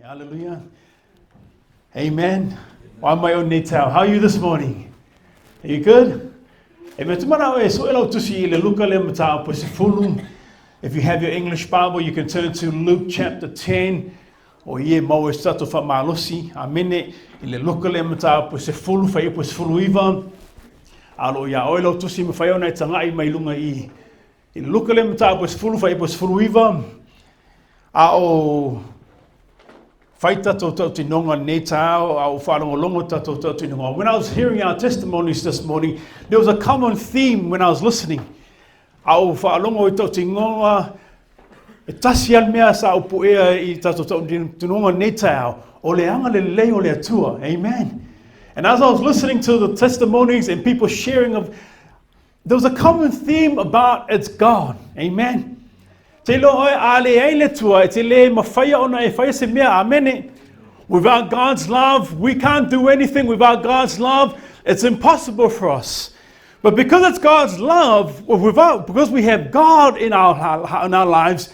Hallelujah. Amen. Well, I'm my own Natal. How are you this morning? Are you good? Amen. If you have your English Bible, you can turn to Luke chapter 10. O ie mau e Upu Faamalosi. Amene. Ile luka le mata po se fulu fai po se fulu iwa. Alo ia oilo tusi me fai ona tangai mai lunga I. Ile luka le mata po se fulu fai po se fulu iwa. Faita tō tinonga nei tāo, au whārongo tō tinonga. When I was hearing our testimonies this morning, there was a common theme when I was listening. Au whārongo tō tinonga, e tasi al mea sa upu ea I tō tinonga nei tāo, o leanga le leai o le Atua. Amen. And as I was listening to the testimonies and people sharing of, there was a common theme about it's God. Amen. Without God's love, we can't do anything. Without God's love, it's impossible for us. But because it's God's love, because we have God in our lives,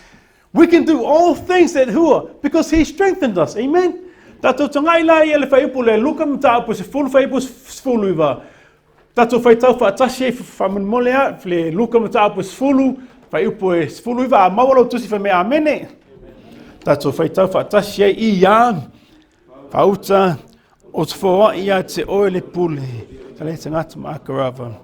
we can do all things because He strengthened us. Amen. Fai upu e sfulu iwa a mawalo tusi fa me amene. Tato faitau fa tasia I ia. Faauta o te foai ia te oe le pule. Tale te ngata ma akarava.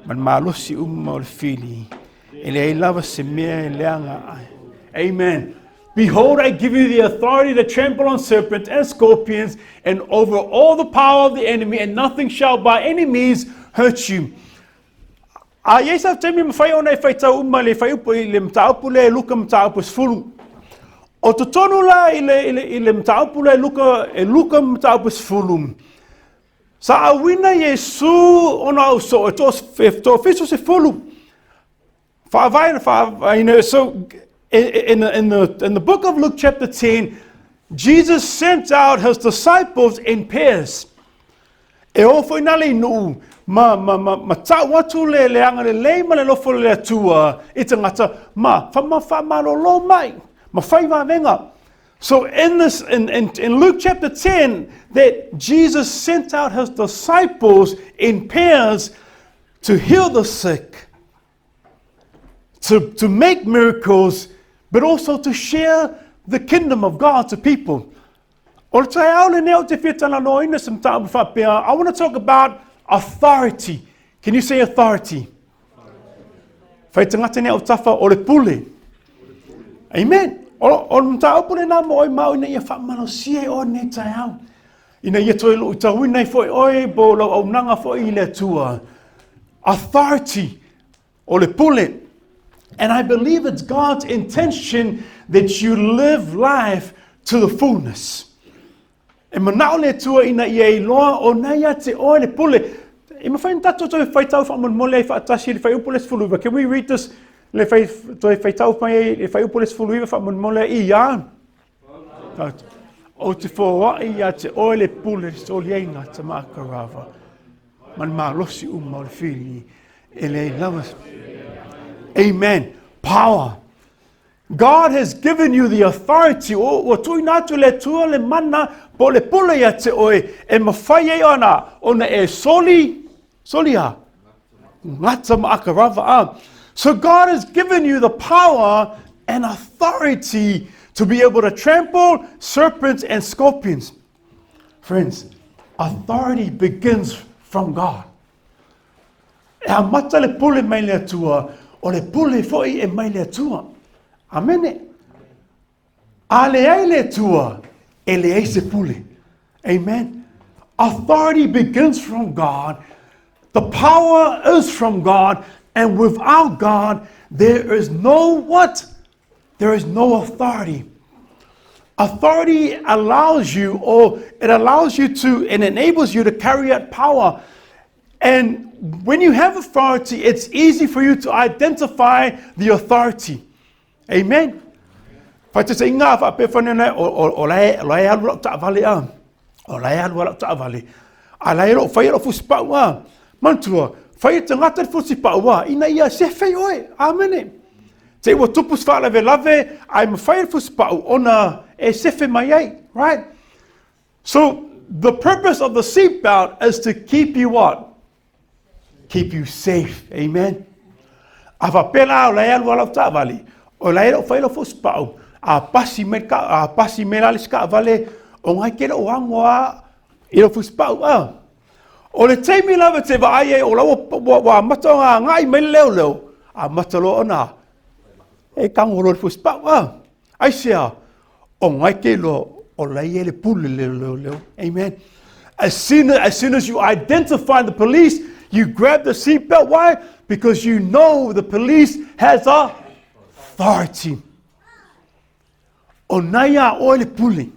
Man malosi o le fili. E leai lava se mea leanga ai. Amen. Behold, I give you the authority to trample on serpents and scorpions and over all the power of the enemy, and nothing shall by any means hurt you. Yes, I've told me if I own a fight out my if I put him taupule, look him taupus full. O to tonula ilim taupule, look him taupus fullum. Sa a winner yesu on our so it was fifth to officials a fullum. So in the book of Luke chapter 10, Jesus sent out his disciples in pairs. E o finale no. Ma ta watu le leanga le leai ma le lofo le Atua I te ngata ma whamalolo mai ma whaiva venga. So in Luke chapter 10 that Jesus sent out his disciples in pairs to heal the sick, to make miracles, but also to share the kingdom of God to people. I want to talk about authority. Can you say authority? Fai tangata ne o tafa o le Pule. Amen. O mta opule na mo mau ina ia Faamalosi o ne taiau. Ina ia toi lo tauina foi oi bo lo au nanga foi le Atua. Authority o le Pule. And I believe it's God's intention that you live life to the fullness. E manao le tua ina ia loa o naia te oe le Pule. E mawhai tato toi Faitau whamon e whaatasi le whai upu le sfuluiwa. Can we read this? Le toi Faitau mai le whai upu le sfuluiwa whamon mole I ia. O te whawai ia te oe le Pule soli eina te akarava. Man malosi o le fili. E le lawas. Amen. Power. God has given you the authority. O tuuina tu le tua le mana po le Pule ia te oe. E mawhai e ona e soli. Solia. Gata akarava. So God has given you the power and authority to be able to trample serpents and scorpions. Friends, authority begins from God. E a mata le Pule mai le Atua, o le Pule foi e mai le Atua. Amen. A leai le Atua, e leai se Pule. Amen. Authority begins from God. The power is from God. And without God, there is no what? There is no authority. Authority allows you, or it allows you to, and enables you to carry out power. And when you have authority, it's easy for you to identify the authority. Amen. Fai te inga fa pe fanena o lai alu ta vale a. O lai alu ta vale. A lai ro fai ro fuspa wa. Mantua, fai te ngata fusipa wa. Ina ia se fai oe. Amen. Te wa tupus fa lave ai ma fai fuspa ona e sefe mai ai, right? So the purpose of the seatbelt is to keep you what? Keep you safe. Amen. Ava pela o lai alu ala ta vale. O lai o failo fo spau. A pasi me la ska vale o ngai ke o angoa i lo fo spau a. O le teimi lava te vai o la wa matonga ngai me leo. A matalo ona. E kangolo fo spau a. Ai sia o ngai ke lo o lai ele pule leo. Amen. As soon as you identify the police, you grab the seatbelt. Why? Because you know the police has authority. Onaya oile pule.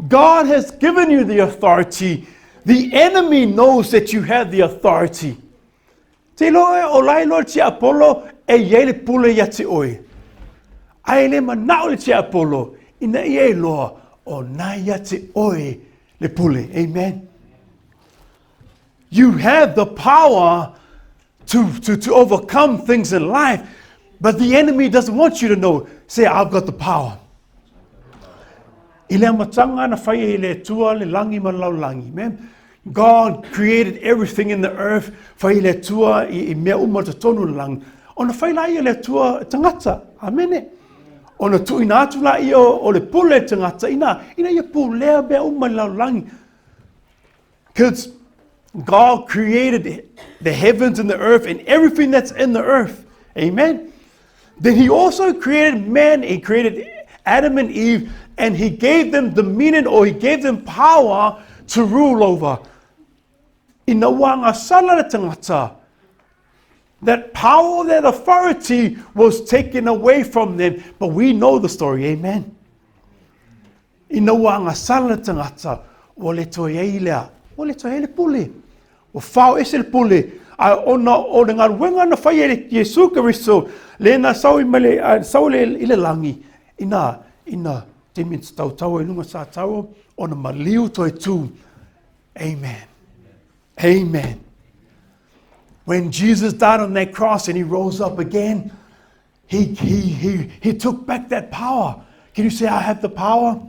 God has given you the authority. The enemy knows that you have the authority. Te loe o lai lo ti Apollo e yele pule ya te oe. Ai le manao le ti Apollo ina ie loa o naya te oe le pule. Amen. You have the power to overcome things in life, but the enemy doesn't want you to know. Say, I've got the power. Ile matanga na fai ile tua le langi malau langi. Man, God created everything in the earth. Fai ile tua I mea umata tonu lang. Ona fai lai ile tua tangata. Amen. Ona tuuina atu la I o le pule tangata. Ina ia pulea bea umalau langi. Because God created the heavens and the earth and everything that's in the earth. Amen. Then he also created man. He created Adam and Eve, and he gave them dominion, or he gave them power to rule over. Ina wanga sala tangata. That power, that authority was taken away from them. But we know the story. Amen. Ina wanga sala tangata. Ole toia ole toia pule. O fao ese pule. A ona o ngar wenga na fai Yesu Keriso. Le na sau mele sau le ile langi. Ina timits tau tau lunga sa tau ona maliu toi tu. Amen. Amen. When Jesus died on that cross and he rose up again, he took back that power. Can you say, I have the power?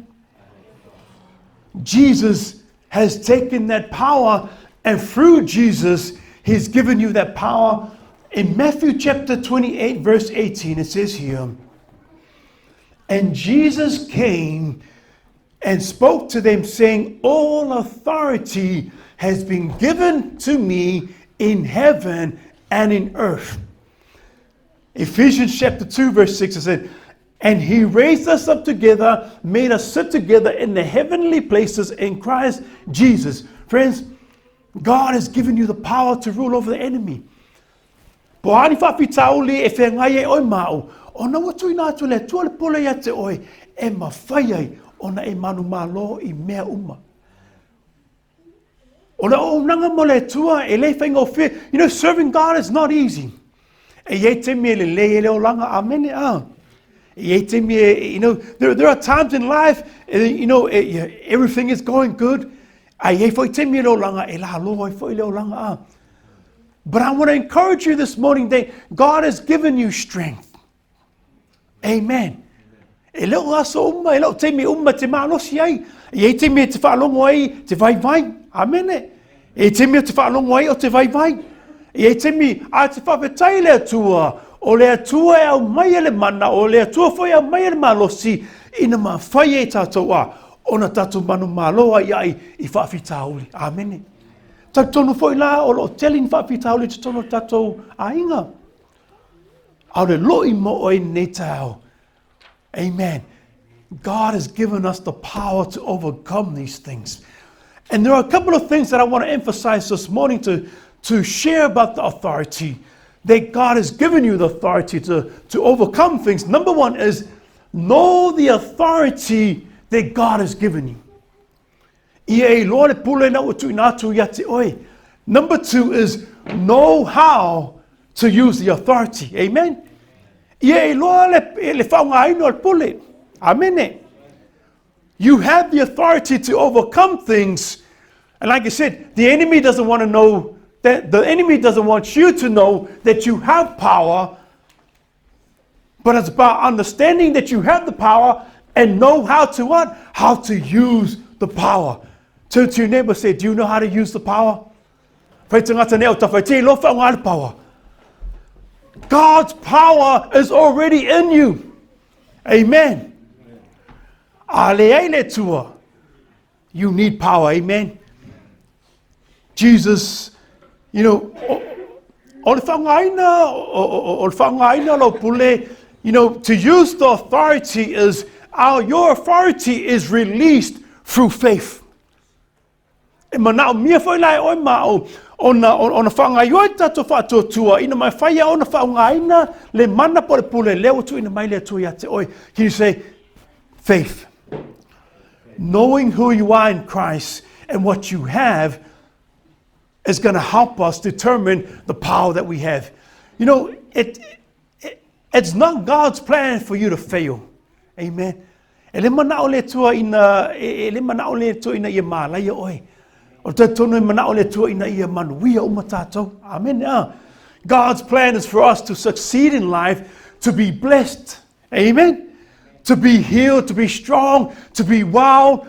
Jesus has taken that power, and through Jesus, he's given you that power. In Matthew chapter 28, verse 18, it says here, and Jesus came and spoke to them, saying, all authority has been given to me in heaven and in earth. Ephesians chapter 2, verse 6, it said, and he raised us up together, made us sit together in the heavenly places in Christ Jesus. Friends, God has given you the power to rule over the enemy. Pohani whawhitauli e whengai e oi mau. Ona watu ina atu le tua le pole ia te oi. E mawhaiai ona e manu malo I mea uma. Ona o nanga mo le tua e le whainga o whi. You know, serving God is not easy. E ye te mea le le o langa amene a. You know, there are times in life, you know, everything is going good. But I want to encourage you this morning that God has given you strength. Amen. Amen. O le atua e au mai ele mana, o le atua foi au mai ele malosi, ina ma whai e tātou a, ona tātou manu maloa I whawhitauli. Amen. Tātou foi la, o lo telling whawhitauli tātou tātou a inga. Au le loi mo o e nei tau. Amen. God has given us the power to overcome these things. And there are a couple of things that I want to emphasize this morning to share about the authority that God has given you, the authority to overcome things. Number one is know the authority that God has given you. Number two is know how to use the authority. Amen. Amen. You have the authority to overcome things. And like I said, the enemy doesn't want to know that the enemy doesn't want you to know that you have power, but it's about understanding that you have the power And know how to what? How to use the power. Turn to your neighbor and say, do you know how to use the power? God's power is already in you. Amen. You need power. Amen. Jesus, you know, to use the authority is your authority is released through faith. Ona whangai oi tato whātua ina mai whaia ona whaungaina le mana pole pule leo tu ina mai le tu ia te oi. Can you say faith? Knowing who you are in Christ and what you have is going to help us determine the power that we have. You know, it's not God's plan for you to fail. Amen. Ele mana ole tua ina ia malaya oi. Amen. God's plan is for us to succeed in life, to be blessed. Amen. To be healed, to be strong, to be wild.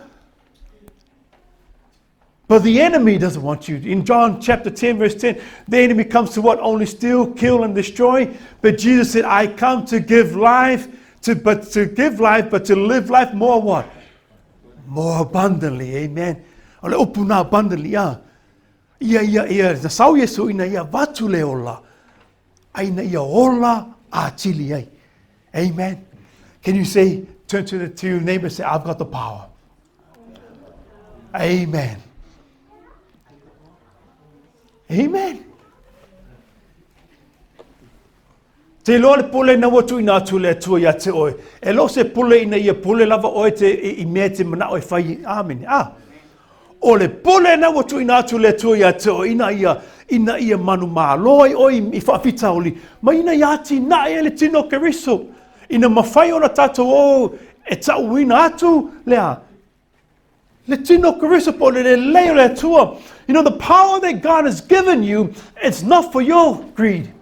But the enemy doesn't want you. In John chapter 10, verse 10, the enemy comes to what? Only steal, kill, and destroy. But Jesus said, I come to give life, but to live life more what? More abundantly. Amen. Ole upu na abundantly ia na sau Yesu ina ia watu le ola aina ia ola a chili ai. Amen. Can you say, turn to your neighbor and say, I've got the power. Amen. Amen. Te loa le pule na watu ina atu le atua ia te oi. E lo se pule ina ia pule lava oi te i mea te mana oi whai. Amen. O le pule na watu ina atu le tua ia te o ina ia manu māloi oi i whaafitauli. Ma ina ia ti na e le tino Keriso. Ina mawhai o na tato o e tauina atu lea. Le tino Keriso po le leo le tua. You know, the power that God has given you, it's not for your greed.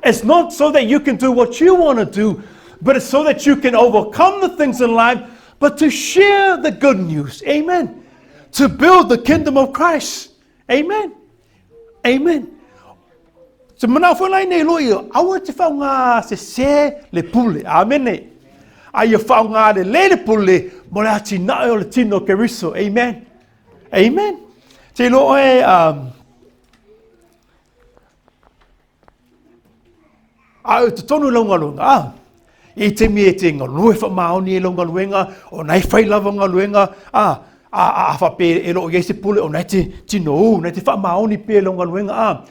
It's not so that you can do what you want to do, but it's so that you can overcome the things in life, but to share the good news. Amen. To build the kingdom of Christ. Amen. Amen. So mana whanai nei loia, awa te whaunga se le pule. Amen. Ai whaunga le pule, mo le ati nae o le tino Keriso. Amen. Amen. Te lo e te tonu longa lunga. I te mi e te ngalue whamaoni e longa luenga, o nei whai lava ngaluenga. A whape e lo i se pule o nei te tino, nei te whamaoni pe longa luenga.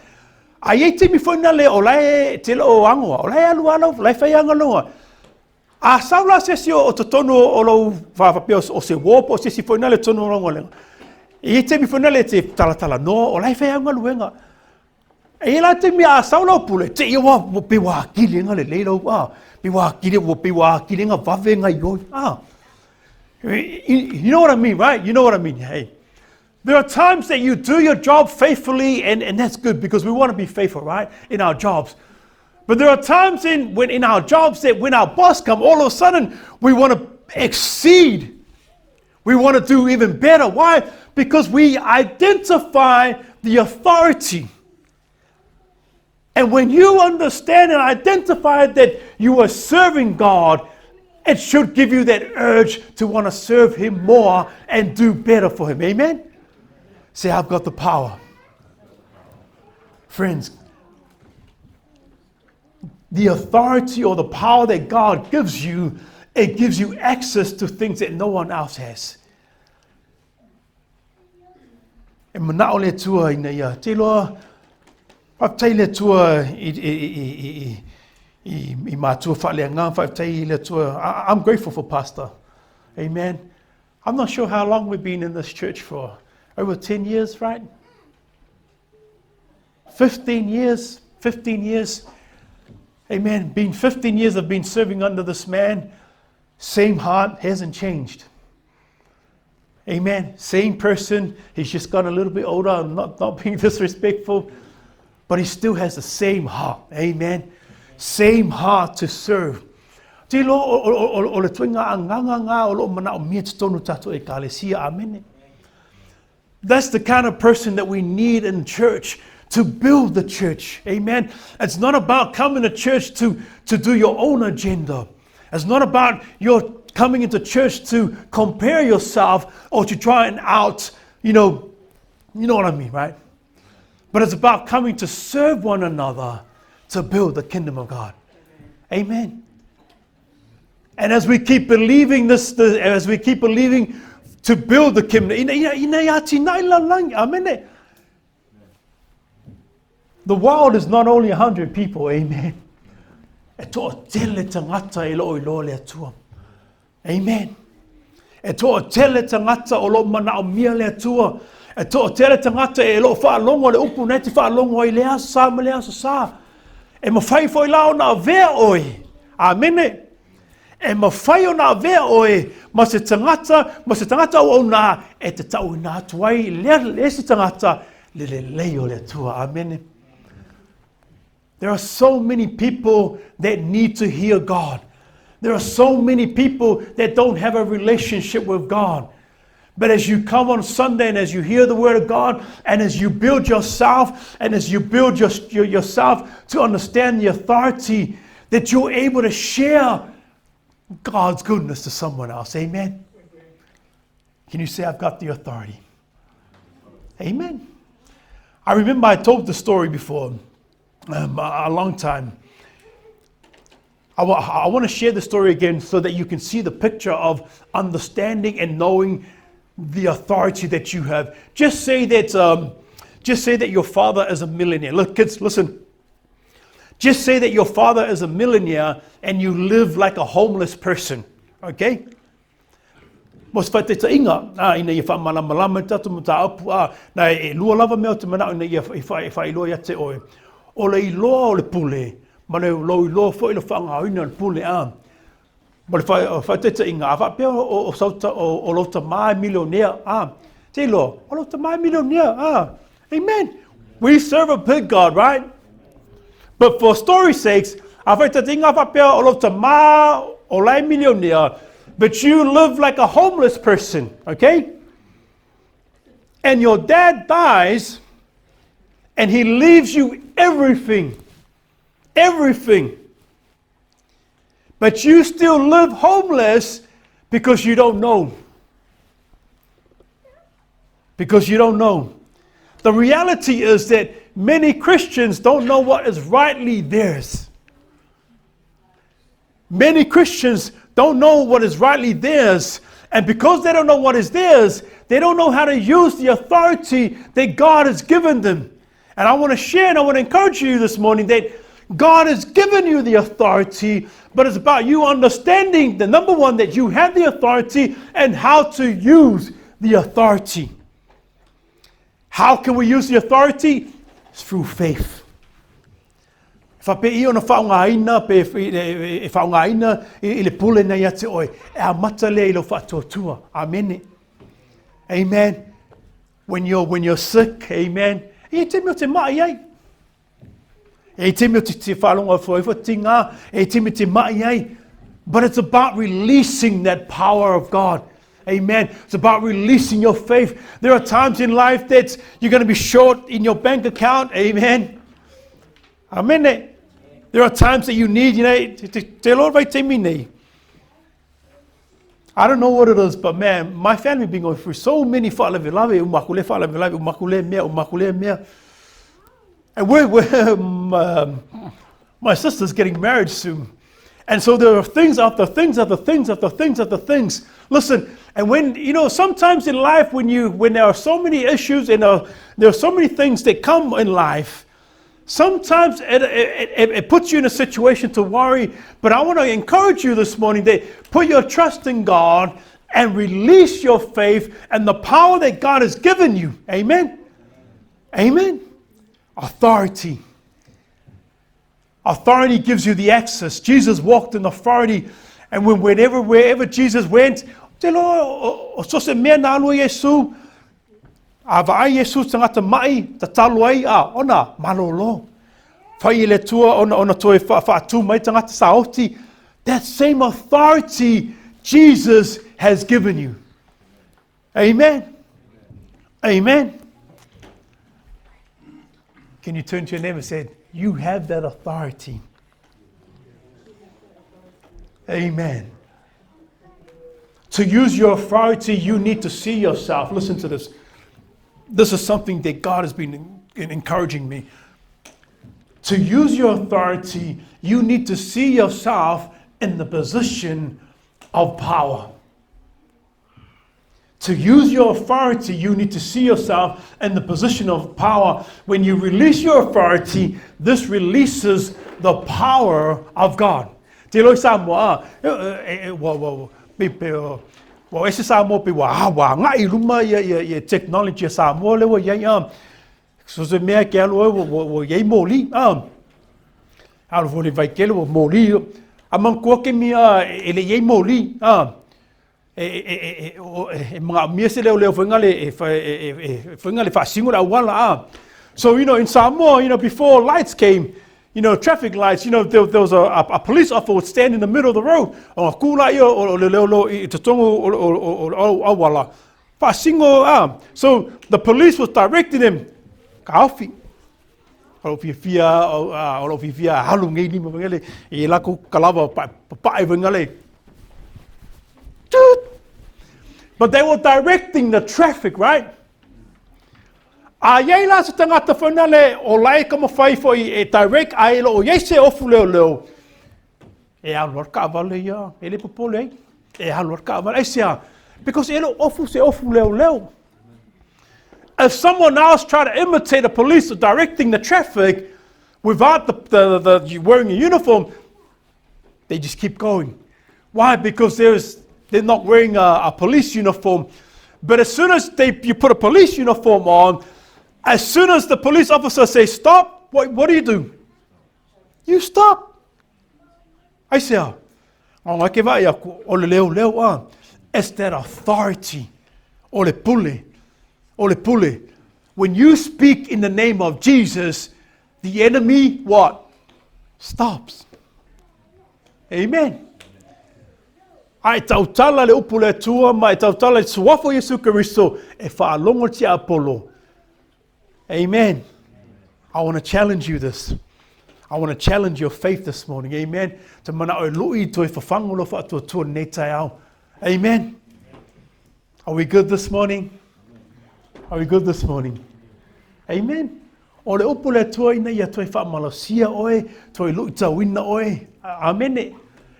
A i te mi whaina le o lai te lo angoa, o lai alu alau, lai whai anga longa. A saula sesi o te tonu o lo whape o se wopo, o sesi whaina le tonu longa lenga. I te mi whaina le te talatala no, o lai whai anga luenga. E la te mi a saula o pule, te iwa wo pe wā kilinga le leilo, pe wā kilinga wo pe wā kilinga wawenga ioi. You know what I mean, right? You know what I mean. Hey, there are times that you do your job faithfully, and that's good because we want to be faithful, right? In our jobs. But there are times in our jobs that when our boss comes, all of a sudden we want to exceed. We want to do even better. Why? Because we identify the authority. And when you understand and identify that you are serving God, it should give you that urge to want to serve Him more and do better for Him. Amen? Say, I've got the power. Friends, the authority or the power that God gives you, it gives you access to things that no one else has. E mana o le tua ina ia. Te loa, whaptai le tua I mātua whaleanga, whaptai le tua. I'm grateful for Pastor. Amen. I'm not sure how long we've been in this church for. Over 10 years, right? 15 years. 15 years. Amen. Been 15 years I've been serving under this man. Same heart, hasn't changed. Amen. Same person. He's just got a little bit older. I'm not being disrespectful. But he still has the same heart. Amen. Same heart to serve. Te lo o le tuinga anganga o lo mana o mia tonu tato e kalesia. Amen. That's the kind of person that we need in church to build the church. Amen. It's not about coming to church to do your own agenda. It's not about your coming into church to compare yourself or to try and out, you know what I mean, right? But it's about coming to serve one another to build the kingdom of God. Amen. And as we keep believing as we keep believing to build the kingdom, amen. The world is not only 100 people, amen. Amen. E toa tele tangata o lo mana o mia le atua. E toa tele tangata e lo whaalongo le upu neti whaalongo i le asa ma le asa sa. E mawhai foi lao na vea oi. Amen. E mawhai o na vea oi. Ma se tangata o na e te tau na atuai le se tangata le leo le atua. Amen. There are so many people that need to hear God. There are so many people that don't have a relationship with God. But as you come on Sunday and as you hear the word of God and as you build yourself and as you build yourself to understand the authority, that you're able to share God's goodness to someone else. Amen. Can you say, I've got the authority? Amen. I remember I told the story before a long time. I want to share the story again so that you can see the picture of understanding and knowing the authority that you have. Just say that your father is a millionaire. Look, kids, listen. Just say that your father is a millionaire and you live like a homeless person. Okay? Mos fai te inga ina ia whaamalama tatu mo ta apu na e lua lava mea te mana ina ia whai loa ia te oe. O le iloa o le pule. Ma le lo iloa fo ilo whaangauina le pule a. Ma le whai te inga a whapea o sauta o lota mai millionaire a. Te iloa, o lota mai millionaire a. Amen. We serve a big God, right? But for story's sakes, a whai te inga a whapea o lota mai o lai millionaire. But you live like a homeless person, okay? And your dad dies and he leaves you everything. Everything. But you still live homeless because you don't know. Because you don't know. The reality is that many Christians don't know what is rightly theirs. Many Christians don't know what is rightly theirs. And because they don't know what is theirs, they don't know how to use the authority that God has given them. And I want to share and I want to encourage you this morning that God has given you the authority, but it's about you understanding, the number one, that you have the authority and how to use the authority. How can we use the authority? It's through faith. Whapei ona whaungaina e whaungaina I le pule na ia te oe. E a mata le ilo whatotua. Amen. Amen. When you're sick, amen. E te meo te mai ai. E te meo te whalonga whaiwhatinga. E te meo te mai ai. But it's about releasing that power of God. Amen. It's about releasing your faith. There are times in life that you're going to be short in your bank account. Amen. Amen. There are times that you need, te Lord vai te mine. I don't know what it is, but man, my family been going through so many whaalevelave, umakule mea. And my sister's getting married soon. And so there are things after things after things after things after things. Listen, and when, sometimes in life when there are so many issues and there are so many things that come in life, sometimes it puts you in a situation to worry, but I want to encourage you this morning that put your trust in God and release your faith and the power that God has given you. Amen? Amen? Authority. Authority gives you the access. Jesus walked in authority, and wherever Jesus went, te lo so se mea na alua Yesu, a vaai Yesu tangata mai, ta talo ai, ona, malolo. Whai le tua, ona toi whaatu mai tangata saoti, That same authority Jesus has given you. Amen. Amen. Can you turn to your neighbor and say, you have that authority? Amen. To use your authority, you need to see yourself. Listen to this. This is something that God has been encouraging me. To use your authority, you need to see yourself in the position of power. To use your authority, you need to see yourself in the position of power. When you release your authority, this releases the power of God. Well, ese samo pe wa ngai luma ye technology samo le wa so se me ke lo ye moli al vole vai ke lo moli amang ko ke mi ele ye moli mga mi se le fenga le fa singola wala so in Samoa before lights came, traffic lights, there was a police officer would stand in the middle of the road. So the police was directing him. But they were directing the traffic, right? Ai la se tangata whana le o lai ka mawhai fo I direct ai lo o yei se ofu leo leo. E alor ka avale ia, ele popole e alor ka avale sia. Because ele ofu se ofu leo leo. If someone else try to imitate the police directing the traffic without the wearing a uniform, they just keep going. Why? Because they're not wearing a police uniform. But as soon as you put a police uniform on, as soon as the police officer says stop, what do? You stop. I say, it's that authority. Ole Pule. When you speak in the name of Jesus, the enemy what? Stops. Amen. Ai tautala le upu le tua, mai tautala le suafo Yesu Keriso, e whaalongo ti Apollo. Amen. I want to challenge you this. I want to challenge your faith this morning. Amen. Te mana o lui toi whawhangolo whaatua tua nei tai au. Amen. Are we good this morning? Are we good this morning? Amen. O le upu le tua ina ia toi Faamalosi oe, toi lui tuuina oe. Amen.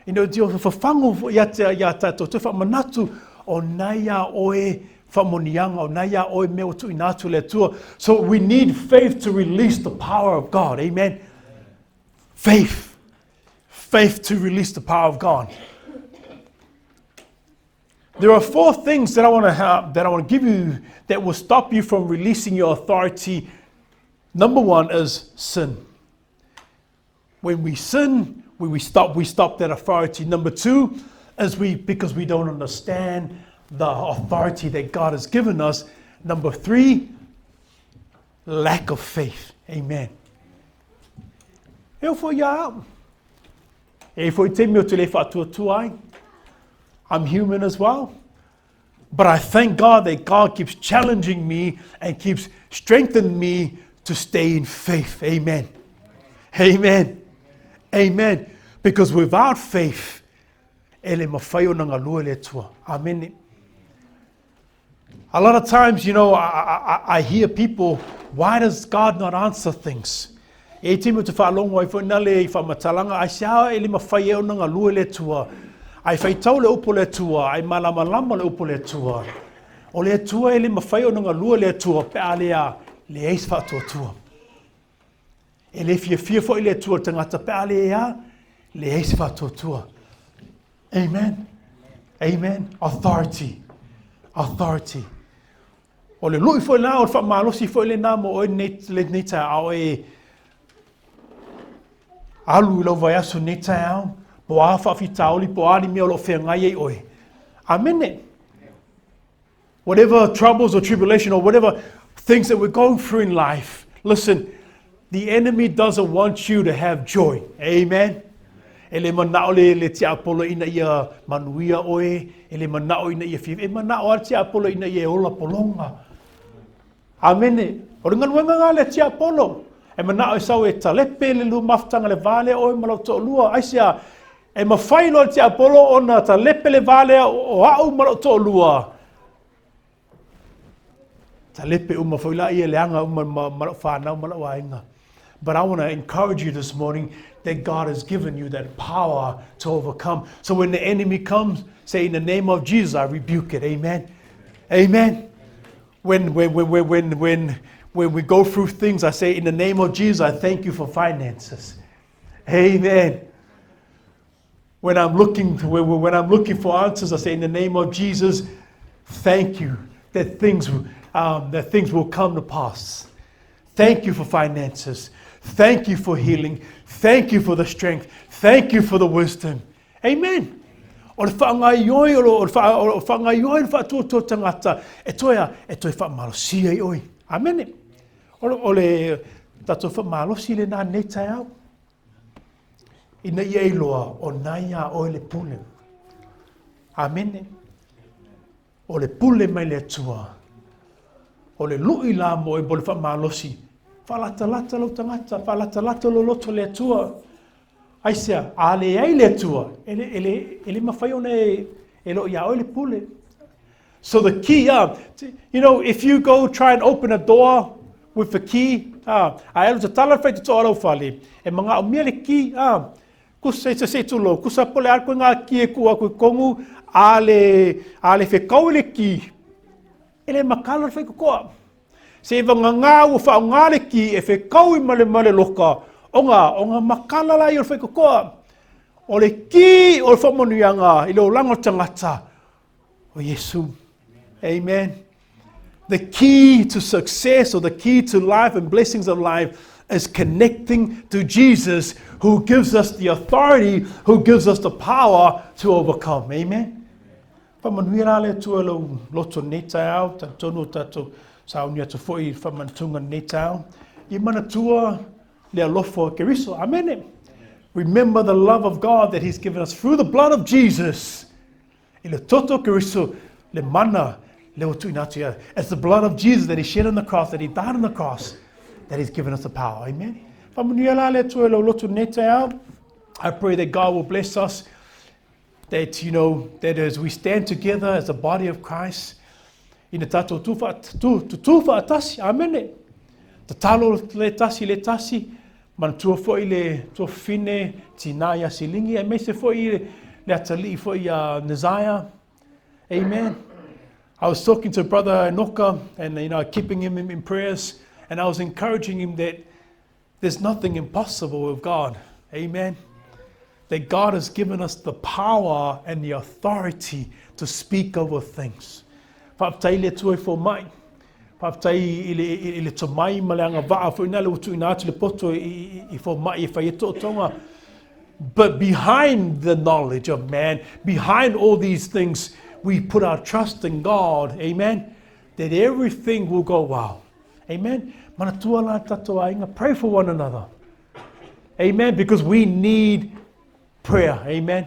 Dio whawhango ia tato toi whamanatu o naia oe whamonianga o naia oe meo tuuina atu le tua. So we need faith to release the power of God. Amen. Faith to release the power of God. There are 4 things that I want to give you that will stop you from releasing your authority. Number 1 is sin. When we sin, we stop that authority. Number 2 is because we don't understand the authority that God has given us. Number 3, lack of faith. Amen. I'm human as well. But I thank God that God keeps challenging me and keeps strengthening me to stay in faith. Amen. Amen. Amen. Because without faith, amen. A lot of times, I hear people, why does God not answer things? I Faitau le upu le tua, ai malamalama le upu le tua. O le tua ele mawhai o nunga lua le tua, pe alea le eis whātua tua. E le fia fo i le tua tangata pe alea le eis whātua tua. Amen. Amen. Authority. O le lui fo i nā, o le whamalosi fo i le nā mo o le neta au e alu lau vai asu neta au. Amen. Whatever troubles or tribulation or whatever things that we're going through in life, listen, the enemy doesn't want you to have joy. Amen. Ele manao le tia apolo ina ia manuia oe. Ele manao ina ia fifi. E manao al tia apolo ina ia ola polonga. Amene. O ringa nuenga ngā le tia apolo. E manao e sau e talepe le lu maftanga le vale oe malau to lua. Aisia, e mawhailo tia apolo o na talepe le vale o au malau to lua. Talepe uma whaila ia leanga uma malau whanau malau ainga. But I want to encourage you this morning that God has given you that power to overcome. So when the enemy comes, say in the name of Jesus, I rebuke it. Amen. Amen. When we go through things, I say in the name of Jesus, I thank you for finances. Amen. When I'm looking for answers, I say in the name of Jesus, thank you that things will come to pass. Thank you for finances. Thank you for healing. Thank you for the strength. Thank you for the wisdom. Amen. O le whaangaioi o le whaangaioi le whaatuatua tangata. E toi Faamalosi ai oi. Amen. O le tatou Faamalosi le nā nei tai au. Ina ia iloa o nai a oi le Pule. Amen. O le Pule mai le atua. O le lui la mo e bole Faamalosi. Whalatalata lo tangata, whalatalata lo loto le atua. Aisia, a leai le atua. Ele mawhai ona e lo ia o le Pule. So the key, if you go try and open a door with the key, a elu te tala whai te toa rau whale. E mga o mea le key, kusa se tulo, kusa pole arko ngā ki e kua koe kongu, a le whekau le key. Ele makala whai kokoa. Se e wanga ngā ua whao ngā le ki e whekau I male loka. O ngā makala lai o whai kokoa. O le ki o le whamanuianga I le o lango tangata. O Yesu. Amen. The key to success or the key to life and blessings of life is connecting to Jesus who gives us the authority, who gives us the power to overcome. Amen. Whamanuira le tua lo loto netai au, tonu tato saunia to foai whamantunga netau. I mana tua le alofo Keriso. Amen. Remember the love of God that He's given us through the blood of Jesus. I le toto Keriso, le mana, le tuuina. It's the blood of Jesus that He shed on the cross, that He died on the cross, that He's given us the power. Amen. I pray that God will bless us, that, that as we stand together as a body of Christ, ina tatou tufa atasi, amen. Ta talo le tasi, man tua foi le tua fine tina ia silingi, e mese foi le atali foi Nizaya, amen. I was talking to Brother Enoka and keeping him in prayers, and I was encouraging him that there's nothing impossible with God, amen. That God has given us the power and the authority to speak over things. Whaptai le tue fo mai. Whaptai I le to mai maleanga waa fo ina le utu ina atu le poto I fo mai I whai to tonga. But behind the knowledge of man, behind all these things, we put our trust in God, amen, that everything will go well. Amen. Mana tua la tato ainga, pray for one another. Amen, because we need prayer. Amen.